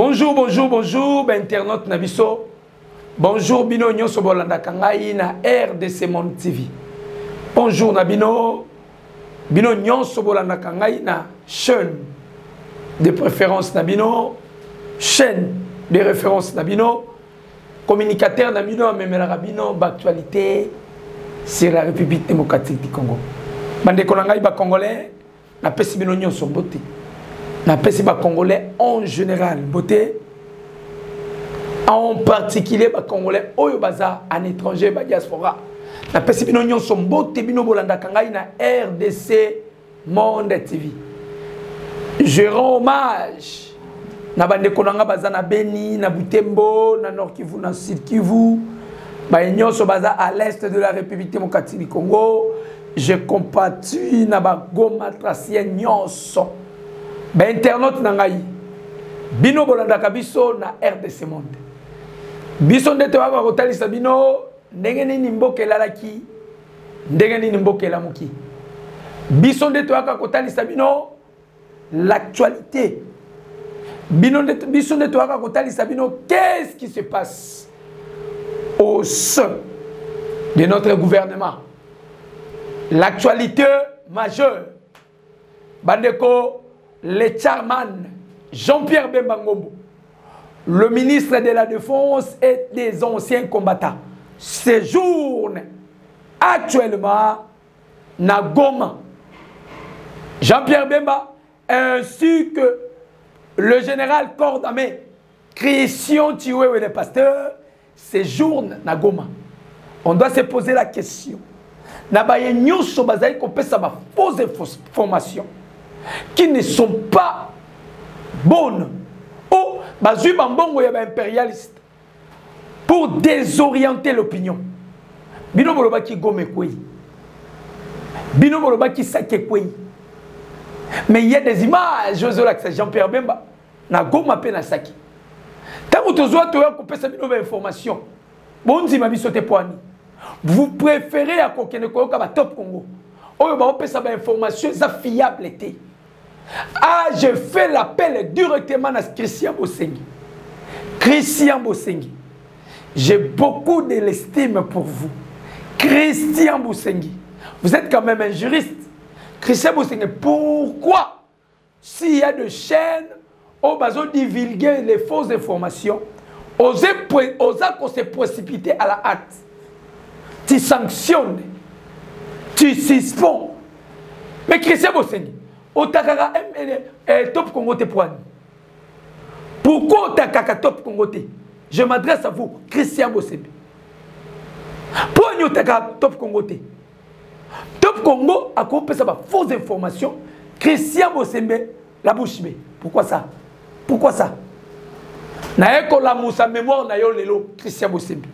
Bonjour, bonjour, bonjour, internaute Nabiso. Bonjour, Bino Nyoso Bolanda Kangai na RDC Monde TV. Bonjour, Nabino. Bino Nyoso Bolanda Kangai na chaîne de préférence Nabino. Chaîne de référence Nabino. Communicateur Nabino, Memela Rabino, d'actualité sur la République démocratique du Congo. Bande Konangai ba Congolais, na pesi Bino Nyoso Bote. Na pesi ba Congolais en général, beauté. En particulier ba Congolais oyo baza en étranger ba diaspora. Na pesi bino nyonso mbote bino bolanda kangai na RDC Monde TV. Je rends hommage na bande konanga baza na Beni, na Butembo, na Nord Kivu, na Sud Kivu. Ba nyonso baza à l'est de la République démocratique du Congo. Je compatis na ba Goma Tracien nyonso. Ba internaute na ngai bino bolanda kabiso na RDC Monde. Biso ndete waka kotalisa bino ndenge nini mboka elalaki ndenge nini mboka elamuki. Biso ndete waka kotalisa bino l'actualité. Biso ndete waka kotalisa bino qu'est-ce qui se passe au sein de notre gouvernement. L'actualité majeure. Bandeko le chairman Jean-Pierre Bemba Ngombo, le ministre de la Défense et des anciens combattants, séjourne actuellement à Goma. Jean-Pierre Bemba ainsi que le général corps d'armée Christian Chiwewe le pasteur séjourne à Goma. On doit se poser la question. Nabaye nyonso bazali kopesa ba fausse information qui ne sont pas bonnes. Oh, bazui bambongo ya ba impérialiste pour désorienter l'opinion. Bino boloba ki gome kwei. Bino boloba ki sake kwei. Mais il y a des images, Jean-Pierre Bemba na goma pe na saki. Tango tozoa toya kopesa bino ba information. Bonzi mabiso te poani. Vous préférez à kokene koyoka ba top Congo. Oyo ba opesa ba information za fiable té. Ah, je fais l'appel directement à Christian Bosengi. Christian Bosengi. J'ai beaucoup de l'estime pour vous. Christian Bosengi. Vous êtes quand même un juriste. Christian Bosengi, pourquoi, s'il y a des chaînes, on va divulguer les fausses informations, osez qu'on se précipiter à la hâte. Tu sanctionnes, tu suspends. Mais Christian Bosengi, Otakaka top Congo te poigne. Pourquoi Otakaka top Congo te? Je m'adresse à vous, Christian Bosembe. Pourquoi Otakaka top Congo te? Top Congo a coupé sa fausse information. Christian Bosembe la bouche bé. Pourquoi ça? Pourquoi ça? Naeko la moussa mémoire na yo lelo Christian Bosembe.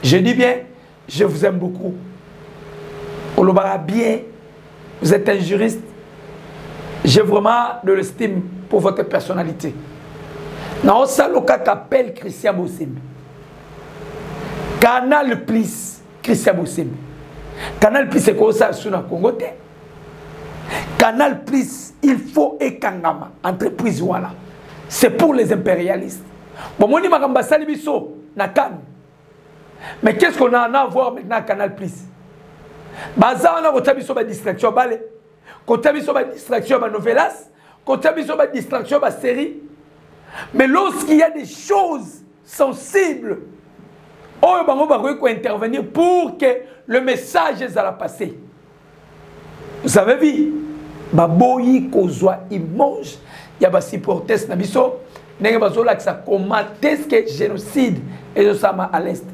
Je dis bien, je vous aime beaucoup. Olobara bien, vous êtes un juriste. J'ai vraiment de l'estime pour votre personnalité. Dans ça, le cas qu'appelle Christian Bosembe. Canal Plus, Christian Bosembe. Canal Plus, c'est quoi ça sur le Congo? Canal Plus, il faut ekangama, entreprise voilà. C'est pour les impérialistes. Bon, moi, je suis na Cannes. Mais qu'est-ce qu'on a à voir maintenant à Canal Plus? Baza, on a une distraction. Quand tu as une distraction, une novelas, quand tu as une distraction, une série. Mais lorsqu'il y a des choses sensibles, on va intervenir pour que le message soit passé. Vous avez vu, Baboyi, Kozwa, Imonge, il y a des supporters, comment est-ce que génocide est à l'Est.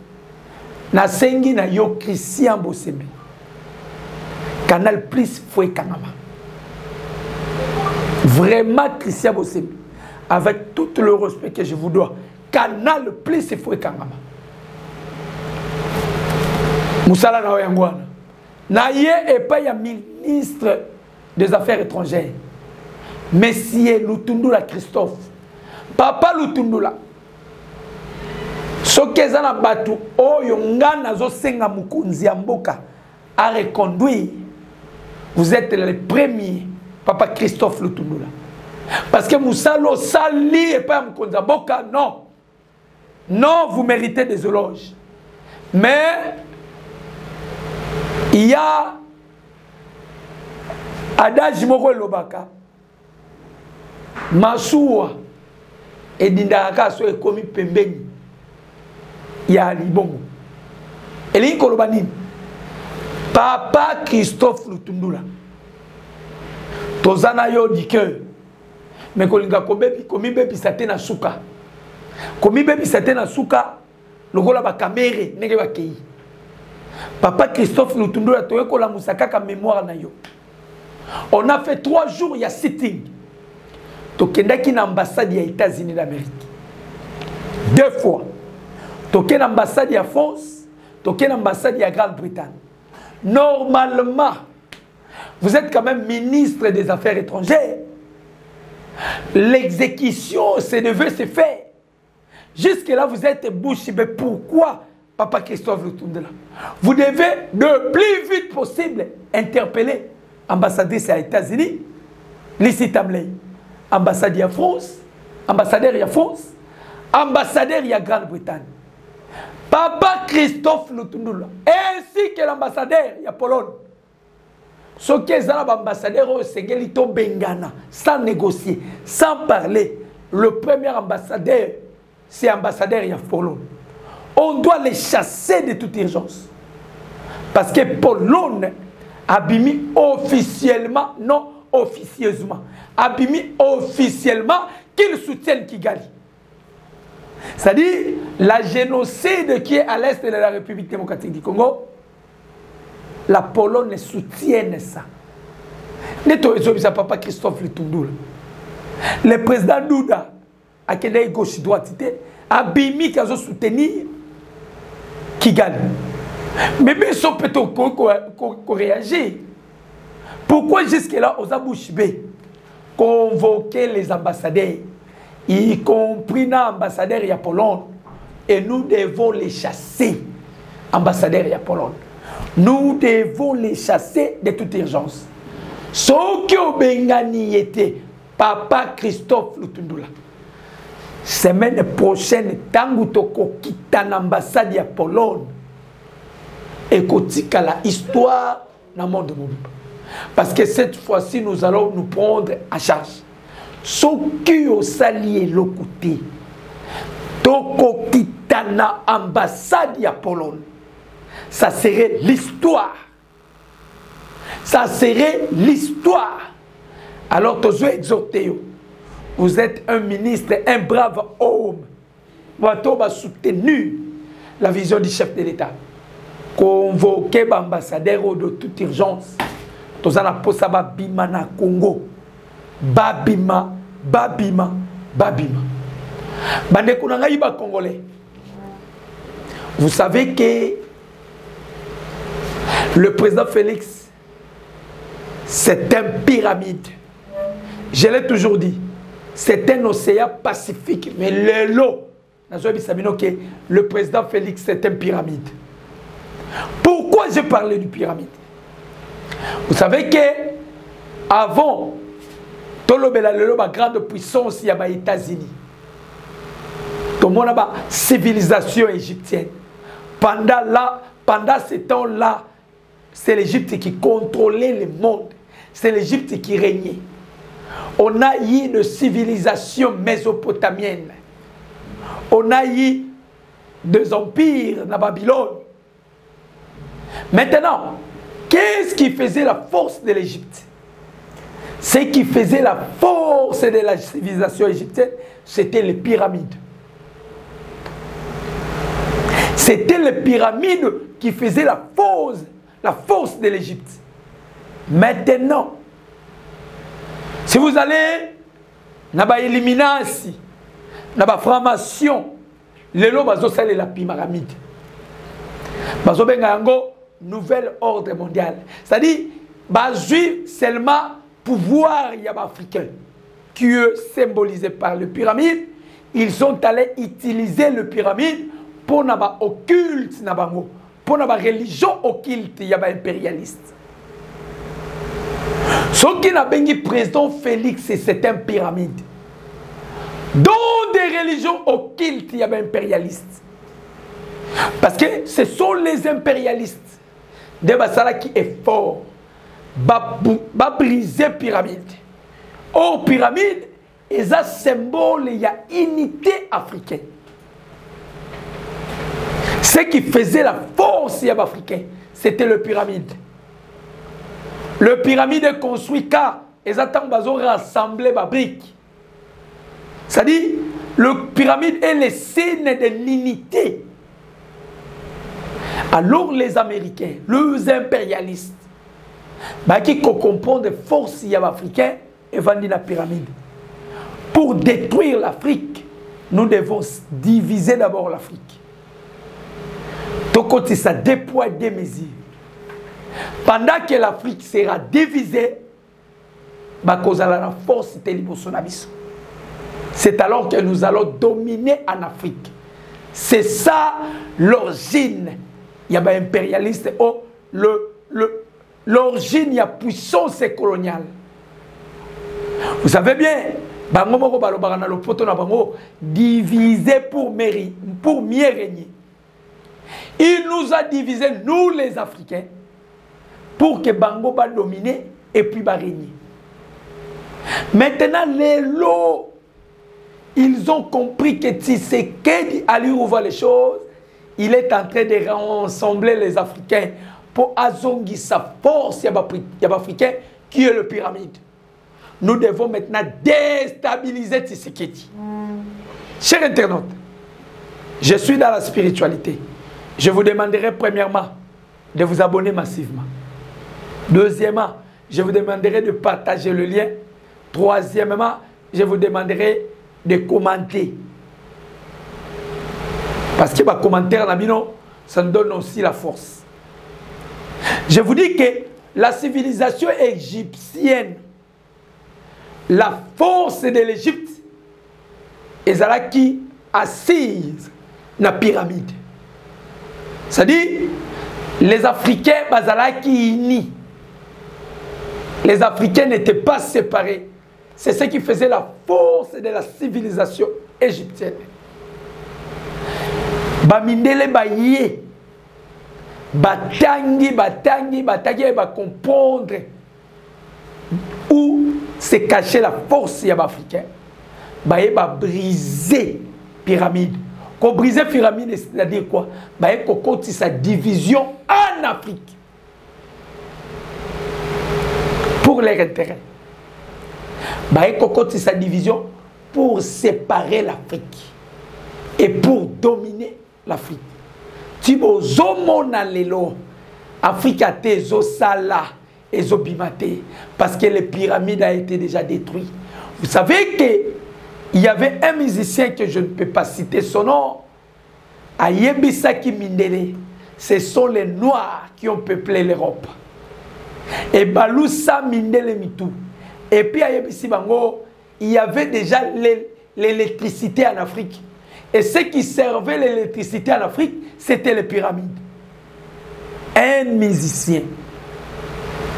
Nasengi na yo Christian Bosembe. Canal Plus Foué Kanama. Vraiment Christian Bosembe. Avec tout le respect que je vous dois. Canal Plus Foué Kanama. Moussala na oyangwana. Naye et pas ya ministre des Affaires étrangères. Monsieur Lutundula Christophe. Papa Lutundula. Sokezana na batu oyo nga nazo senga mukunzi ya mboka à reconduire. Vous êtes le premier, Papa Christophe Lutundula. Parce que Moussalo sali et pas Mkonzaboka, non. Non, vous méritez des éloges. Mais il y a adage moko lobaka masuwa et dindaka so ekomi pembeni ya libongo. Eli kolobani Papa Christophe Lutundula tozana yo di cœur mais kolinga komi bebi satena suka komi bebi satena suka lokola ba kamere nenge ba kei Papa Christophe Lutundula toye kola musaka ka mémoire na yo. On a fait 3 jours, il y a sitting. Tokendaki na ambassade des États-Unis d'Amérique. 2 fois. Token ambassade de France, token ambassade de Grande-Bretagne. Normalement, vous êtes quand même ministre des Affaires étrangères. L'exécution, c'est devait se faire. Jusque-là, vous êtes bouche bée. Pourquoi, Papa Christophe Lutundula? Vous devez, le plus vite possible, interpeller ambassadrice aux États-Unis, Lissi Tamley, ambassadeur à France, ambassadeur à France, ambassadeur à Grande-Bretagne. Papa Christophe Lutundula, ainsi que l'ambassadeur à Pologne. Ce qui est l'ambassadeur au Séguelito Bengana, sans négocier, sans parler. Le premier ambassadeur, c'est l'ambassadeur à Pologne. On doit les chasser de toute urgence. Parce que Pologne abimi officiellement, non officieusement, abimi officiellement qu'ils soutiennent Kigali. C'est-à-dire la génocide qui est à l'est de la République démocratique du Congo, la Pologne soutient ça. Papa Christophe Lutundula. Le président Douda, à quelle gauche-droite, abimi qui a soutenu Kigali. Mais bien sûr, peut-on réagir. Pourquoi jusque-là, aux Abouchibé, convoquer les ambassadeurs, y compris l'ambassadeur de Pologne, et nous devons les chasser, ambassadeurs de Pologne. Nous devons les chasser de toute urgence. Ce qui au Bengani était Papa Christophe Lutundula. Semaine prochaine, tangu toko kita l'ambassade de Pologne. Et kotika la histoire dans le monde mobile. Parce que cette fois-ci, nous allons nous prendre en charge. Ce qui au sali le côté, toko kita na ambassade de Pologne. Ça serait l'histoire. Ça serait l'histoire. Alors, tous exhortés, vous êtes un ministre, un brave homme. Vous avez soutenu la vision du chef de l'État. Convoquer l'ambassadeur de toute urgence. Tous en posa babima na Congo. Babima, babima, babima. Bande kunanga iba congolais. Vous savez que le président Félix, c'est un pyramide. Je l'ai toujours dit. C'est un océan Pacifique. Mais l'eau, le président Félix, c'est un pyramide. Pourquoi j'ai parlé du pyramide? Vous savez que avant, la grande puissance, il y a les États-Unis. Tout le monde a la civilisation égyptienne. Pendant ce temps-là, c'est l'Égypte qui contrôlait le monde. C'est l'Égypte qui régnait. On a eu une civilisation mésopotamienne. On a eu des empires dans Babylone. Maintenant, qu'est-ce qui faisait la force de l'Égypte? Ce qui faisait la force de la civilisation égyptienne, c'était les pyramides. C'était les pyramides qui faisaient la force de l'Égypte. Maintenant, si vous allez dans l'élimination, dans la formation, les lots sont la pyramide. Bazo bengango nouvel ordre mondial. C'est-à-dire, bazo seulement pouvoir africain qui est symbolisé par le pyramide. Ils sont allés utiliser le pyramide pour naba occulte nabango, pour naba religion occulte yaba impérialiste. Ce qui n'a pas dit président Félix, c'est un pyramide. Dans des religions occultes, il y avait impérialistes. Parce que ce sont les impérialistes de Bassala qui est fort. Va briser pyramide. Or, pyramide, est un symbole, il y a unité africaine. Ce qui faisait la force africaine, c'était le pyramide. Le pyramide est construit car ils ont rassemblé les briques. C'est-à-dire, le pyramide est le signe de l'unité. Alors les Américains, les impérialistes, qui comprennent les forces africaines et vendent la pyramide. Pour détruire l'Afrique, nous devons diviser d'abord l'Afrique. Donc, quand ça déploie des mesures, pendant que l'Afrique sera divisée, la force de l'Ibosonabiso. C'est alors que nous allons dominer en Afrique. C'est ça l'origine. Il y a un impérialiste. L'origine, il y a puissance coloniale. Vous savez bien, divisé pour mieux régner. Il nous a divisé, nous les Africains, pour que Bango va dominer et puis va régner. Maintenant, les lots, ils ont compris que Tshisekedi allait ouvrir les choses. Il est en train de rassembler les Africains pour azongi sa force africain qui est le pyramide. Nous devons maintenant déstabiliser Tshisekedi. Chers internautes, je suis dans la spiritualité. Je vous demanderai premièrement de vous abonner massivement. Deuxièmement, je vous demanderai de partager le lien. Troisièmement, je vous demanderai de commenter. Parce que les commentaires, ça nous donne aussi la force. Je vous dis que la civilisation égyptienne, la force de l'Égypte, est qui assise dans la pyramide. C'est-à-dire, les Africains, qui unis. Les Africains n'étaient pas séparés. C'est ce qui faisait la force de la civilisation égyptienne. Bamindele baye, batangi, comprendre où se cachait la force africaine. Baye ba briser pyramide. Qu'on briser pyramide, c'est-à-dire quoi? Baye qu'on continue sa division en Afrique pour leur intérêt. Baye qu'on continue sa division pour séparer l'Afrique et pour dominer l'Afrique. Tibo zomona lelo Afrique te zo sala et zo bimate parce que les pyramides a été déjà détruites. Vous savez que il y avait un musicien que je ne peux pas citer son nom, Ayebisaki Mindele. Ce sont les Noirs qui ont peuplé l'Europe. Et Baloussa Mindele Mitou. Et puis Ayebisi Bango, il y avait déjà l'électricité en Afrique. Et ce qui servait l'électricité en Afrique, c'était les pyramides. Un musicien,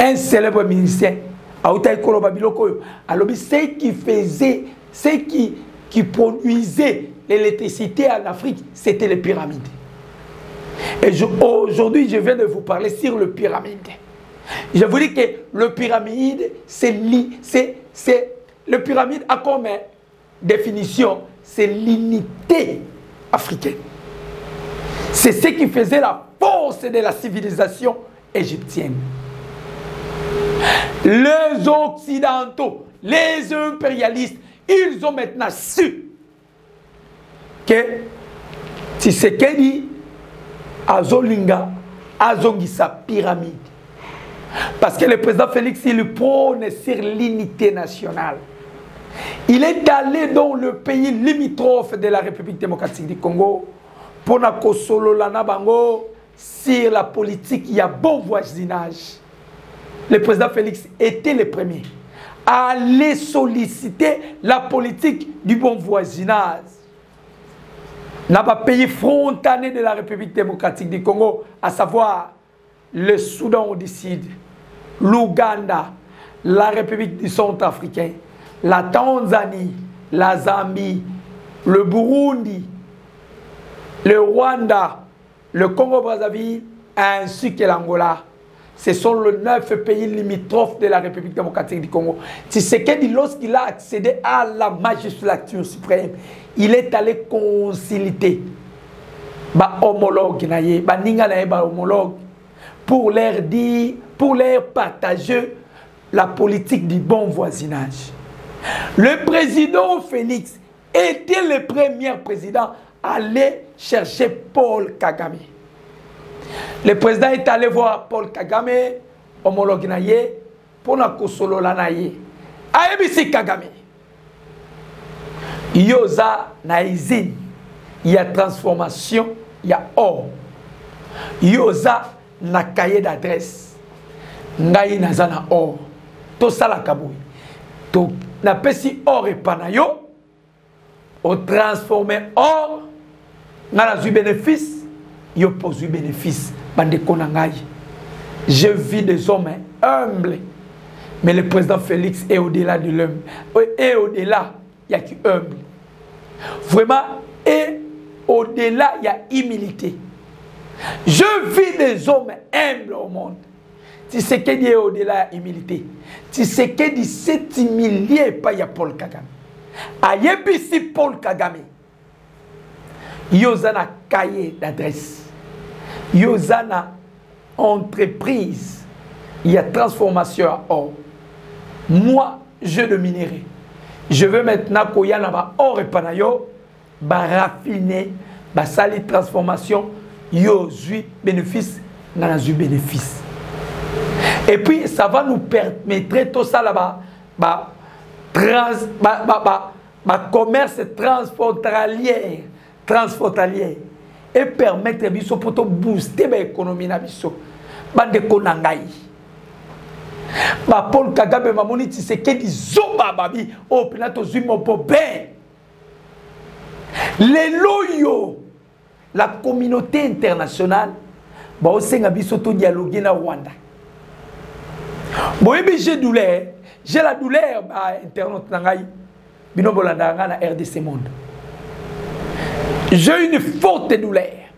un célèbre musicien, ce qui faisait, ce qui produisait l'électricité en Afrique, c'était les pyramides. Et aujourd'hui, je viens de vous parler sur le pyramide. Je vous dis que le pyramide, le pyramide a comme définition, c'est l'unité africaine. C'est ce qui faisait la force de la civilisation égyptienne. Les Occidentaux, les impérialistes, ils ont maintenant su que Tshisekedi Azolinga Azongisa pyramide. Parce que le président Félix, il prône sur l'unité nationale. Il est allé dans le pays limitrophe de la République démocratique du Congo pour bango sur la politique, il y a bon voisinage. Le président Félix était le premier à aller solliciter la politique du bon voisinage. Dans le pays frontalier de la République démocratique du Congo, à savoir le Soudan du Sud, l'Ouganda, la République du Centrafricain, la Tanzanie, la Zambie, le Burundi, le Rwanda, le Congo-Brazzaville, ainsi que l'Angola. Ce sont les 9 pays limitrophes de la République démocratique du Congo. Tshisekedi, lorsqu'il a accédé à la magistrature suprême, il est allé concilier homologue, homologue, pour leur dire, pour leur partager la politique du bon voisinage. Le président Félix était le premier président à aller chercher Paul Kagame. Le président est allé voir Paul Kagame, homologue naye, pour na kosolo la naye. Aebisi Kagame. Yoza na usine, il y a transformation, il y a or. Yoza na cahier d'adresse. Ngai nazana or. To sala kabui. To na pesi or et panayo. O transformer or. Ngana zu bénéfice. Yo pose bénéfice. Bande konangai. Je vis des hommes humbles. Mais le président Félix est au-delà de l'homme. Et au-delà, il y a qui humble. Vraiment, et au-delà, il y a humilité. Je vis des hommes humbles au monde. Tu sais qu'il y a au-delà de humilité. Tu sais qu'il y a 7 milliers pas il y a Paul Kagame. Ayebisi Paul Kagame. Yozana cahier d'adresse. Yozana entreprise. Il y a transformation à or. Moi, je le minerai. Je veux maintenant qu'il y ait or et panayo, raffiner, sali transformation, yo zui bénéfice, nana zui bénéfice. Et puis ça va nous permettre tout ça là-bas, commerce transfrontalier, et permettre biso pour booster l'économie na biso, bande konangai. Paul Kagame mamoni Tshisekedi zoba babi o pinato zumo popé. Les loyaux, la communauté internationale, ba osenga biso to dialoguer na Rwanda. Moi j'ai la douleur internaute nangai bino bolanda na RDC Monde. J'ai une forte douleur.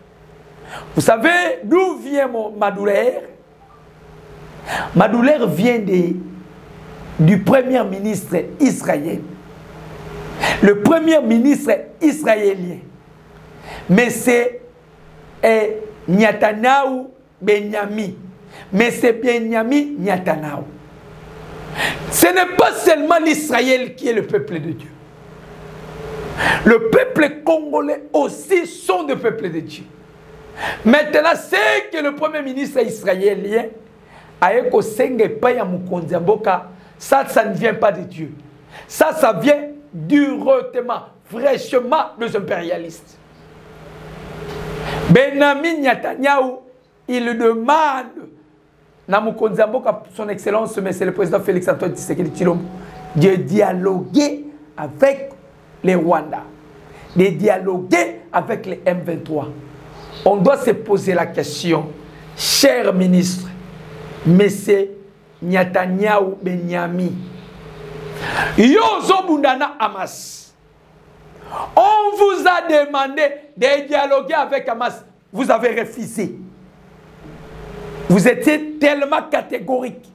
Vous savez d'où vient ma douleur? Ma douleur vient du premier ministre israélien. Le premier ministre israélien. Mais c'est Netanyahu Benyamin. Mais c'est Benyamin Netanyahu. Ce n'est pas seulement l'Israël qui est le peuple de Dieu. Le peuple congolais aussi sont des peuples de Dieu. Maintenant, c'est que le premier ministre israélien ça ne vient pas de Dieu. Ça vient directement, fraîchement des impérialistes. Benyamin Netanyahu, il demande son excellence, mais c'est le président Félix Antoine Tshisekedi Tshilombo, de dialoguer avec les Rwandais, de dialoguer avec les M23. On doit se poser la question, cher ministre, Monsieur Netanyahu Benyamin, Yozo Bundana Hamas, on vous a demandé de dialoguer avec Hamas, vous avez refusé. Vous étiez tellement catégorique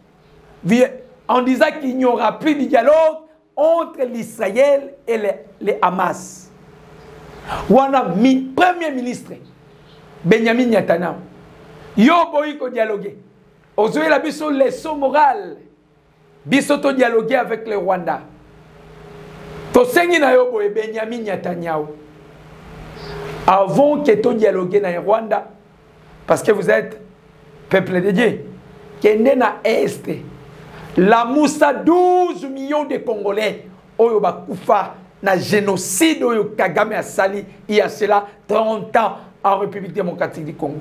en disant qu'il n'y aura plus de dialogue entre l'Israël et les Hamas. Wana premier ministre Benyamin Netanyahu, yo boyiko dialoguer. Aujourd'hui, la biso leçon morale. Biso to dialoguer avec le Rwanda. To sengi na yo boye Benyamin Netanyahu. Avant que to dialoguer na Rwanda, parce que vous êtes peuple de Dieu, kende na Est, la Moussa 12 millions de Congolais, oyo bakufa na génocide oyo Kagame a sali il y a cela 30 ans en République démocratique du Congo.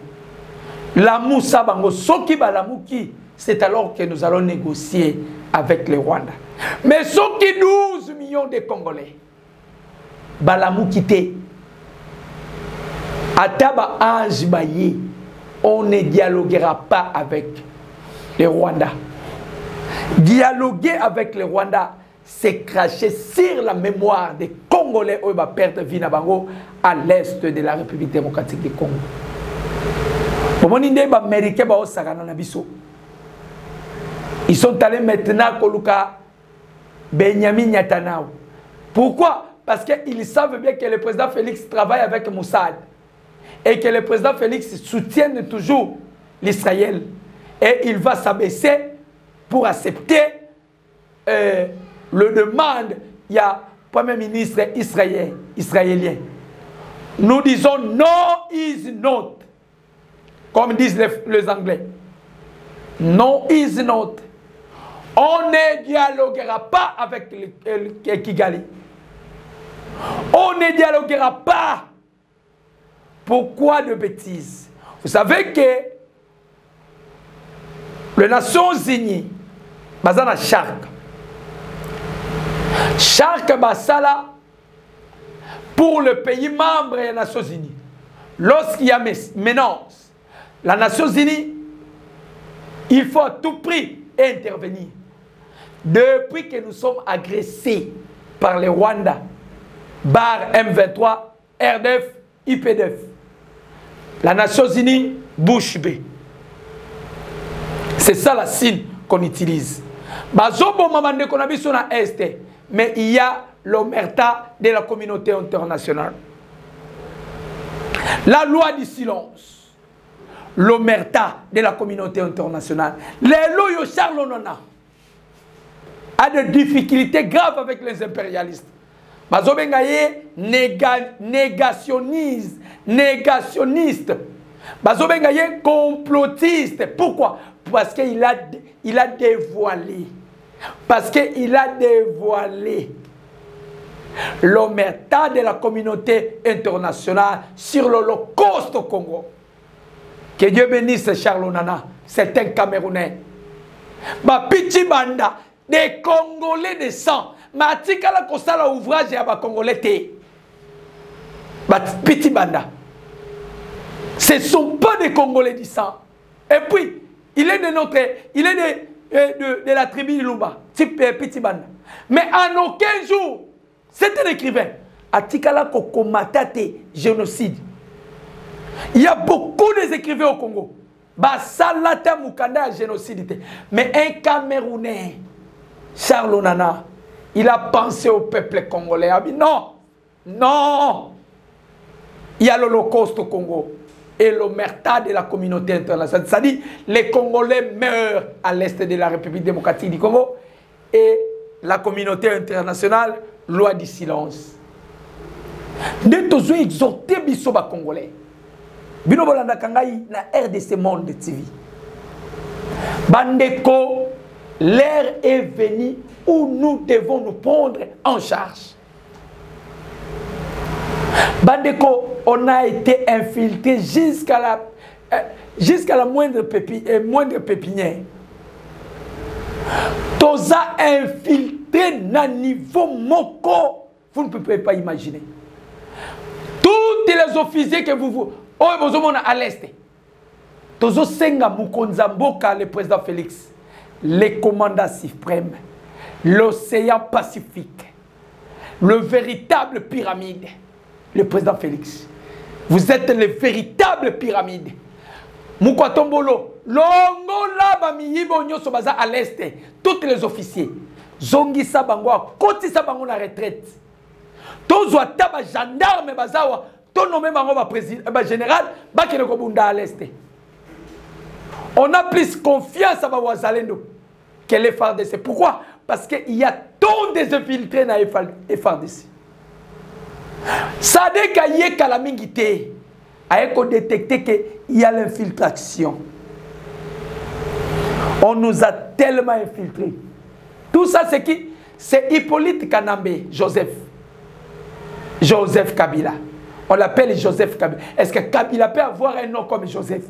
La Moussa Bango, Soki Balamuki, c'est alors que nous allons négocier avec les Rwandais. Mais Soki 12 millions de Congolais, Balamuki te, Ataba Ange Baye, on ne dialoguera pas avec les Rwandais. Dialoguer avec le Rwanda, c'est cracher sur la mémoire des Congolais qui ont perdu vie à l'est de la République démocratique du Congo. Ils sont allés maintenant à Benjamin Netanyahu. Pourquoi? Parce qu'ils savent bien que le président Félix travaille avec Mossad et que le président Félix soutient toujours l'Israël. Et il va s'abaisser pour accepter le demande. Il y a Premier ministre israélien. Nous disons no is not. Comme disent les Anglais. No is not. On ne dialoguera pas avec Kigali. On ne dialoguera pas. Pourquoi de bêtises? Vous savez que les Nations Unies, Bazana Charque. Charque Basala pour le pays membre des Nations Unies. Lorsqu'il y a menace, la Nations Unies, il faut à tout prix intervenir. Depuis que nous sommes agressés par les Rwandais, BAR M23, RDF, IPDF, la Nations Unies, bouche bée. C'est ça la signe qu'on utilise. Mais il y a l'omerta de la communauté internationale. La loi du silence. L'omerta de la communauté internationale. Les loyaux Charles Nona a des difficultés graves avec les impérialistes. Bazobengaye négationniste. Bazobengaye complotiste. Pourquoi? Parce qu'il a dévoilé. Parce qu'il a dévoilé l'omerta de la communauté internationale sur l'Holocauste au Congo. Que Dieu bénisse Charles Nana, c'est un Camerounais. Ma petit banda, des Congolais de sang. Ma tikala kosala ouvrage à Congolais te. Ma petit banda. Ce ne sont pas des Congolais du sang. Et puis, il est de la tribu de Lumba, petit banda. Mais en aucun jour, c'est un écrivain. Atikala kokomatate génocide. Il y a beaucoup d'écrivains au Congo. Basalata Mukanda génocide. Mais un Camerounais, Charles Nana, il a pensé au peuple congolais. Non, non. Il y a l'Holocauste au Congo. Et l'omerta de la communauté internationale. C'est-à-dire, les Congolais meurent à l'est de la République démocratique du Congo. Et la communauté internationale, loi du silence. Nous devons exhorter les Congolais. Bino bolanda kangai na RDC Monde TV. Bandeko, l'heure est venue où nous devons nous prendre en charge. Bandeko, on a été infiltré jusqu'à la moindre pépinière. Toza infiltré na niveau moko. Vous ne pouvez pas imaginer. Tous les officiers que vous à l'est. Tozo Senga Mukonzamboka, le président Félix, les commandants suprêmes, l'océan Pacifique, le véritable pyramide, le président Félix. Vous êtes le véritable pyramide. Mukwatombolo, Longola Bamiyibo Nyosobaza à l'est, tous les officiers, Zongi Sabango, Koti Sabango la retraite. Tozo Ataba gendarme Bazawa. Ton nommé général, à l'est. On a plus confiance à Wazalendo que les FARDC. Pourquoi? Parce qu'il y a tant des infiltrés dans les FARDC. Ça dit qu'il y a calamité. Il faut détecter qu'il y a l'infiltration. On nous a tellement infiltrés. Tout ça, c'est qui? C'est Hippolyte Kanambe, Joseph Kabila. On l'appelle Joseph Kabila. Est-ce que Kabila peut avoir un nom comme Joseph?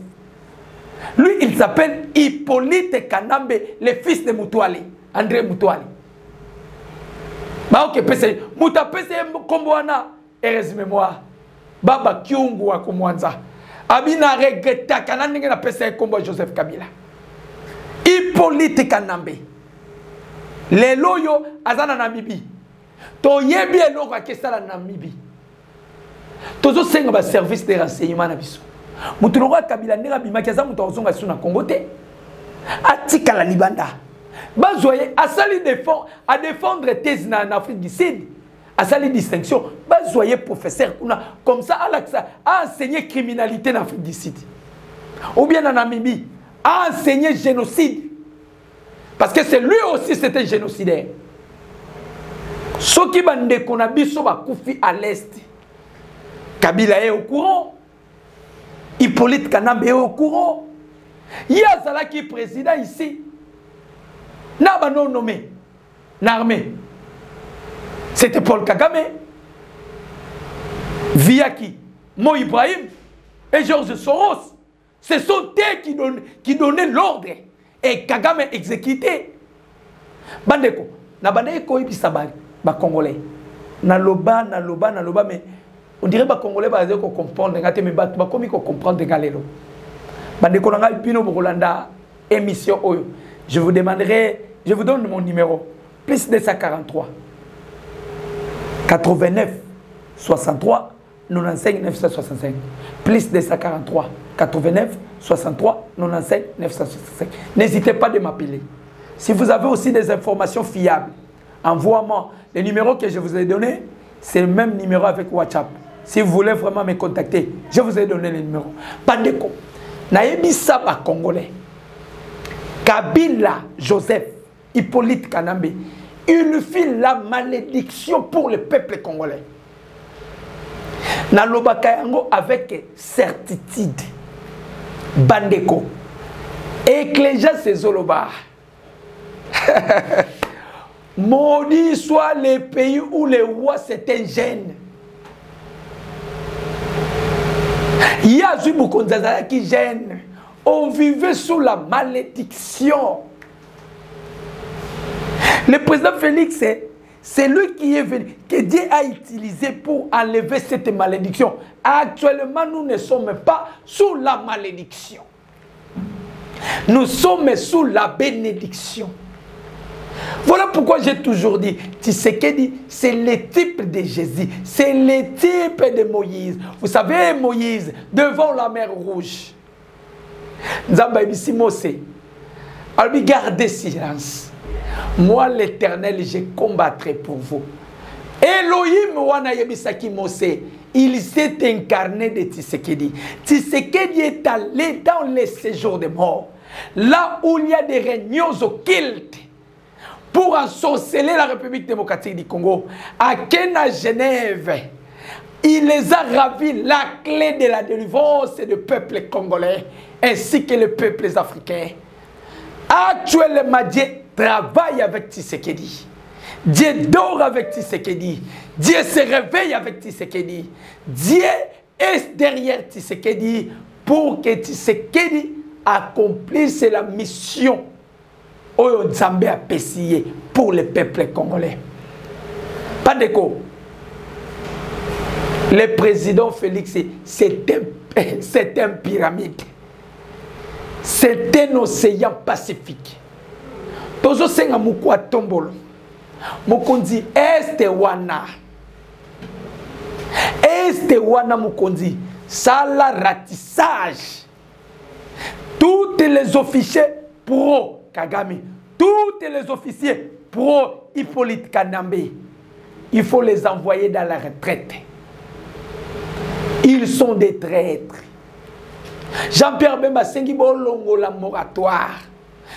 Lui, il s'appelle Hippolyte Kanambe, le fils de Moutouali, André Moutouali. Ok, Mouta pese Komboana, heureuse mémoire. Baba Kyungu wa Komwanza. Abina regretta Kananenge na pese Kombo Joseph Kabila. Hippolyte Kanambe. Les loyo azana Namibie. To yebi eloko akesa la Namibie. Tozo senga ba service de renseignement na biso. Mutu loko Kabila ndeka bimaki aza mutu ozonga suna Congo te. Atika la libanda. Bazoye asali à défendre thèse en Afrique du Sud. Asali distinction. Bazoye professeur comme ça a enseigné criminalité en Afrique du Sud. Ou bien en Namibie a enseigné génocide. Parce que c'est lui aussi c'était génocidaire. Ce qui bande qu'on a biso ba koufi à l'est. Kabila est au courant. Hippolyte Kanambe est au courant. Il y a Zala qui est président ici. N'a pas non nommé. L'armée. C'était Paul Kagame. Via qui? Mo Ibrahim et Georges Soros. Ce sont eux qui donnaient l'ordre. Et Kagame exécuté. Bandeko. Na bandeko ibisabari. Ba Congolais. Na loba, mais on dirait ba Congolais ba ko comprendre ngate me ba komi ko comprendre galelo. Bandeko na ngai bino bokolanda émission oyo. Je vous demanderai, je vous donne mon numéro. Plus 243 89 63 95 965. Plus 243 89 63 95 965. N'hésitez pas de m'appeler. Si vous avez aussi des informations fiables, envoie-moi. Le numéro que je vous ai donné, c'est le même numéro avec WhatsApp. Si vous voulez vraiment me contacter, je vous ai donné le numéro. Bandeko, nayebi saba Congolais. Kabila Joseph, Hippolyte Kanambe, il fit la malédiction pour le peuple congolais. Nalobaka yango avec certitude. Bandeko. Ecclésias Zoloba. Maudit soit les pays où les rois s'étaient gênés. Il y a Zubukonzazara qui gêne. On vivait sous la malédiction. Le président Félix, c'est lui qui est venu, que Dieu a utilisé pour enlever cette malédiction. Actuellement, nous ne sommes pas sous la malédiction. Nous sommes sous la bénédiction. Voilà pourquoi j'ai toujours dit, Tshisekedi, c'est le type de Jésus, c'est le type de Moïse. Vous savez, Moïse, devant la mer Rouge, gardez silence. Moi, l'Éternel, je combattrai pour vous. Elohim, wana yebisaki Mose, il s'est incarné de Tshisekedi. Tshisekedi est allé dans les séjours de mort, là où il y a des réunions occultes, pour ensorceler la République démocratique du Congo. À Kena, Genève, il les a ravis la clé de la délivrance du peuple congolais, ainsi que les peuples africains. Actuellement, Dieu travaille avec Tshisekedi. Dieu dort avec Tshisekedi. Dieu se réveille avec Tshisekedi. Dieu est derrière Tshisekedi pour que Tshisekedi accomplisse la mission Oyo Nzambe a pessillé pour le peuple congolais. Pandeko, le président Félix, c'est un pyramide. C'est un océan pacifique. Tozo senga mukwa tombolo. Mukonzi este wana. Este wana mukonzi. Sala ratissage. Tous les officiers pro Kagame, tous les officiers pro Hippolyte Kanambe, il faut les envoyer dans la retraite. Ils sont des traîtres. Jean-Pierre Bemba Sengi Bolongo la moratoire.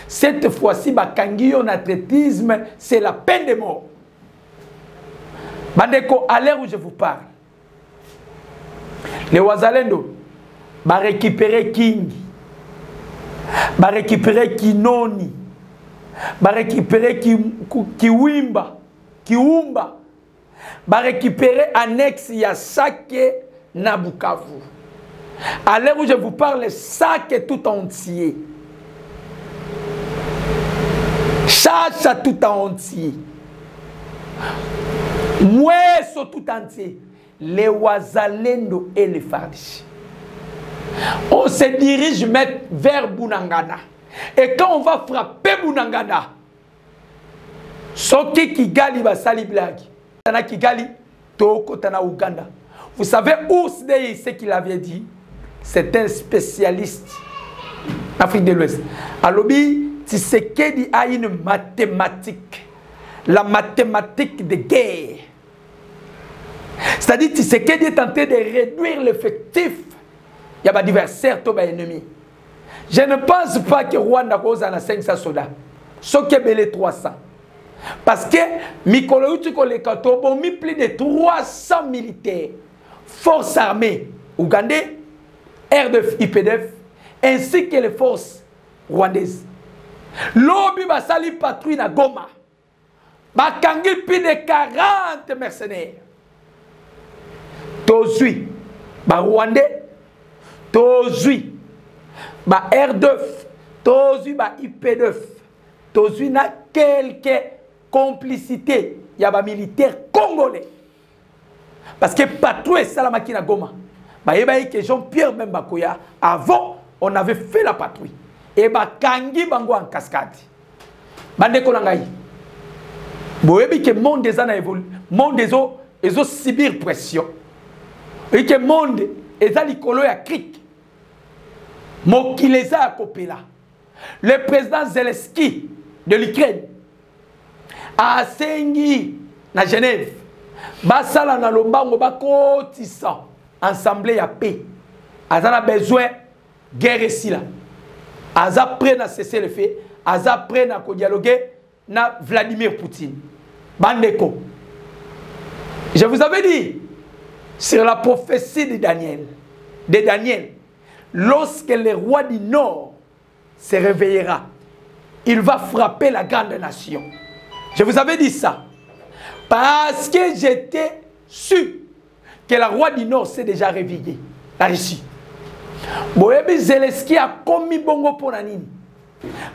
Cette fois-ci, Bakangi en athlétisme, c'est la peine de mort. Bandeko, à l'heure où je vous parle, les Wazalendo va récupérer King, va récupérer Kinoni, va récupérer Kiwumba, va récupérer annexe Yasake Nabukavu. À l'heure où je vous parle, sac tout entier. Chacha tout entier. Mouesso tout entier. Les Wazalendo et les Fardish. On se dirige vers Bunangana. Et quand on va frapper Bunangana, Soki Kigali basali blagi. Tana Kigali, Toko Tana Uganda. Vous savez où c'est ce qu'il avait dit? C'est un spécialiste d'Afrique de l'Ouest. Alobi, Tshisekedi a une mathématique. La mathématique de guerre. C'est-à-dire Tshisekedi est en train de réduire l'effectif. Il y a des adversaires, il y a des ennemis. Je ne pense pas que Rwanda a 500 soldats. Ce qui est 300. Parce que Mikolo Utukolekato a mis plus de 300 militaires, forces armées ougandais, RDF, IPDF, ainsi que les forces rwandaises. L'Obi Basali patrouille à Goma. Bakangi plus de 40 mercenaires. Tozui, Rwandais, Tozui, RDF, Tozui, IPDF, Tozui na quelques complicité, il y a des militaires congolais. Parce que patrouille Salamaki na Goma. Que Jean-Pierre Bembakoya, avant, on avait fait la patrouille. Et Kangi Bango en cascade. Bande Konangaï. Boyebi que le monde des ans a évolué. Le monde des eaux, ils ont subir pression. Et que le monde est à l'icolo et à cric. Mokileza a Kopela. Le président Zelensky de l'Ukraine a Sengi na Genève. Basala na lombango bakotisa assemblée ya paix. Azana besoin guerre ici là. Aza prêt à cesser le feu. Aza prêt à dialoguer na Vladimir Poutine. Bandeko. Je vous avais dit sur la prophétie de Daniel, lorsque le roi du Nord se réveillera, il va frapper la grande nation. Je vous avais dit ça. Parce que j'étais sûr que le roi du Nord s'est déjà réveillé. La Russie. Boyebi Zelensky a commis bongo pour Nanine.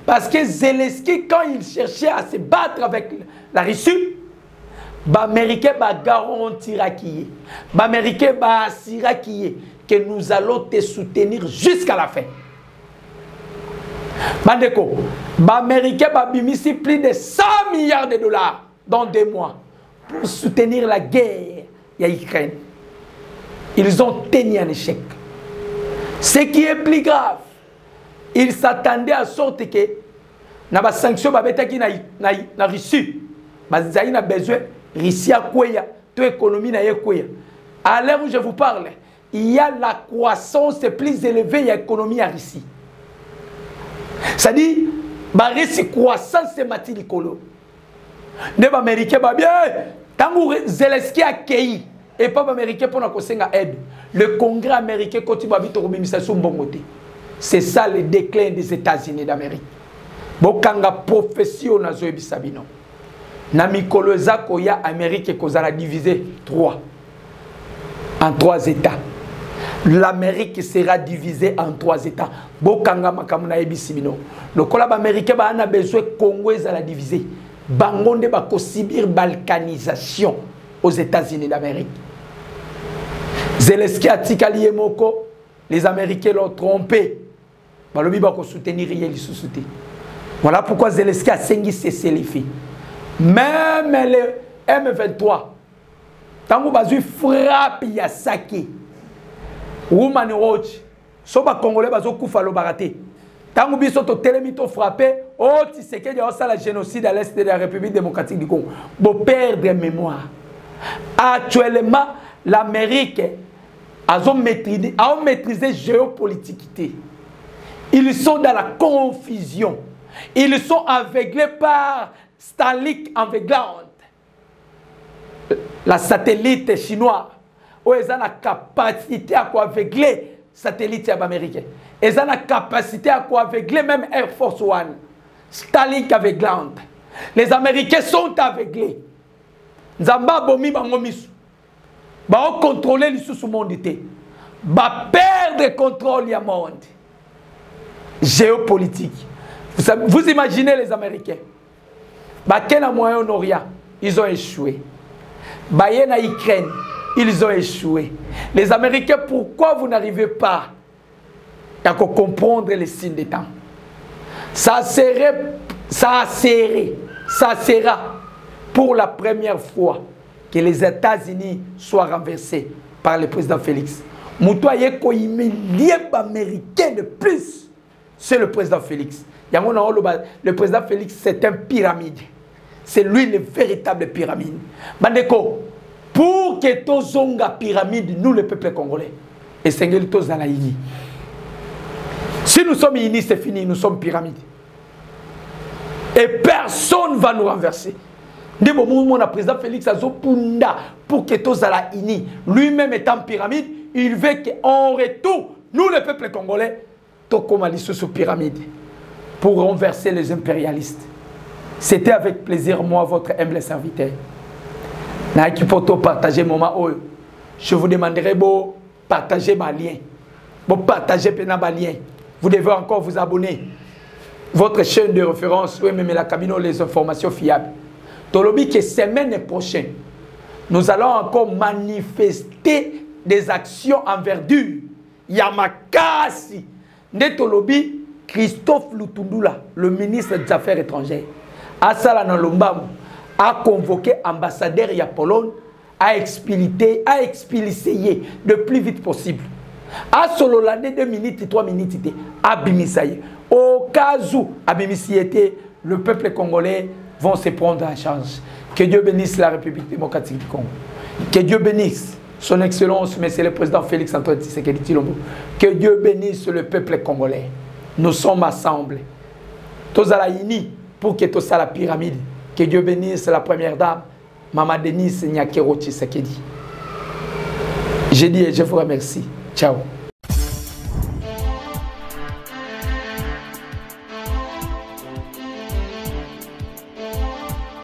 Parce que Zelensky, quand il cherchait à se battre avec la Russie, les Américains garantira qui est. Les Américains assurera qui est. Que nous allons te soutenir jusqu'à la fin. Bandeko, les Américains ont mis plus de 100 milliards de dollars dans 2 mois pour soutenir la guerre en Ukraine. Ils ont tenu un échec. Ce qui est plus grave, ils s'attendaient à sorte que dans les sanctions na Russie, ils ont besoin de Russie à quoi toute l'économie na quoi. À l'heure où je vous parle, il y a la croissance plus élevée de l'économie à Russie. C'est-à-dire, la Russie croissance c'est Mathilde Kolo. Les Américains bien, tant que Zelensky a accueilli et pas américain pour la aide. Le Congrès américain continue à vite. C'est ça le déclin des États-Unis d'Amérique. Bokanga profession na zoebi sabino. Na mikolo zako ya Amérique kozala divisé en 3 États. L'Amérique sera divisée en 3 États. Bokanga makamuna ebisibino. Le collab américain ba na besoin Congo ezala divisé. Bangonde ba ko subir balkanisation aux États-Unis d'Amérique. Zelensky a tikali moko, les Américains l'ont trompé. Balobi ba ko soutenir yeli sous-souté. Voilà pourquoi Zelensky a sengi cessé les faits. Même le M23, tango bazu frappe ya saké. Woman Watch, soba congolais bazo kufa lo baraté. Tango biso to telemi to frappé, oh Tshisekedi a la génocide à l'est de la République démocratique du Congo. Bo perdre mémoire. Actuellement, l'Amérique a maîtrisé géopolitique. Ils sont dans la confusion. Ils sont aveuglés par Starlink aveuglante. La satellite chinois. Où ils ont la capacité à aveugler satellite américain. Ils ont la capacité à aveugler même Air Force One. Starlink aveuglante. Les Américains sont aveuglés. Nzamba bomi bangomisu. Ba contrôler les sous monde été. Ba perdre contrôle du monde. Géopolitique. Vous imaginez les Américains. Ba kena Moyen-Orient, ils ont échoué. Ba yena Ukraine, ils ont échoué. Les Américains, pourquoi vous n'arrivez pas à comprendre les signes des temps? Ça sera pour la première fois que les États-Unis soient renversés par le président Félix. Moutoye ko américain de plus, c'est le président Félix. Le président Félix, c'est un pyramide. C'est lui le véritable pyramide. Bandeko, pour que tozonga pyramide, nous le peuple congolais, et Sengeli tozala ini. Si nous sommes unis, c'est fini, nous sommes pyramide. Et personne ne va nous renverser. Le président Félix Azopunda, pour que tozala ini, lui-même étant pyramide, il veut qu'en retour, nous le peuple congolais, tokoma sous pyramide, pour renverser les impérialistes. C'était avec plaisir, moi, votre humble serviteur. Je partager mon moment. Je vous demanderai de partager ma lien. De partager ma lien. Vous devez encore vous abonner. Votre chaîne de référence, oui, même la Camino, les informations fiables. Tolobi que semaine prochaine, nous allons encore manifester des actions en verdure. Yamakasi. Netolobi, Christophe Lutundula, le ministre des Affaires étrangères, Asala Nalombamu, a convoqué ambassadeur de Pologne à expliciter le plus vite possible. À solo l'année 2 minutes, 3 minutes, à Bimisaye. Au cas où, à Bimisaye, le peuple congolais vont se prendre en charge. Que Dieu bénisse la République démocratique du Congo. Que Dieu bénisse son Excellence, Monsieur le Président Félix Antoine Tshisekedi Tshilombo. Que Dieu bénisse le peuple congolais. Nous sommes assemblés. Tous à la uni pour que tout ça la pyramide. Que Dieu bénisse la première dame, Maman Denise Nyakero Tshisekedi. Je dis et je vous remercie. Ciao.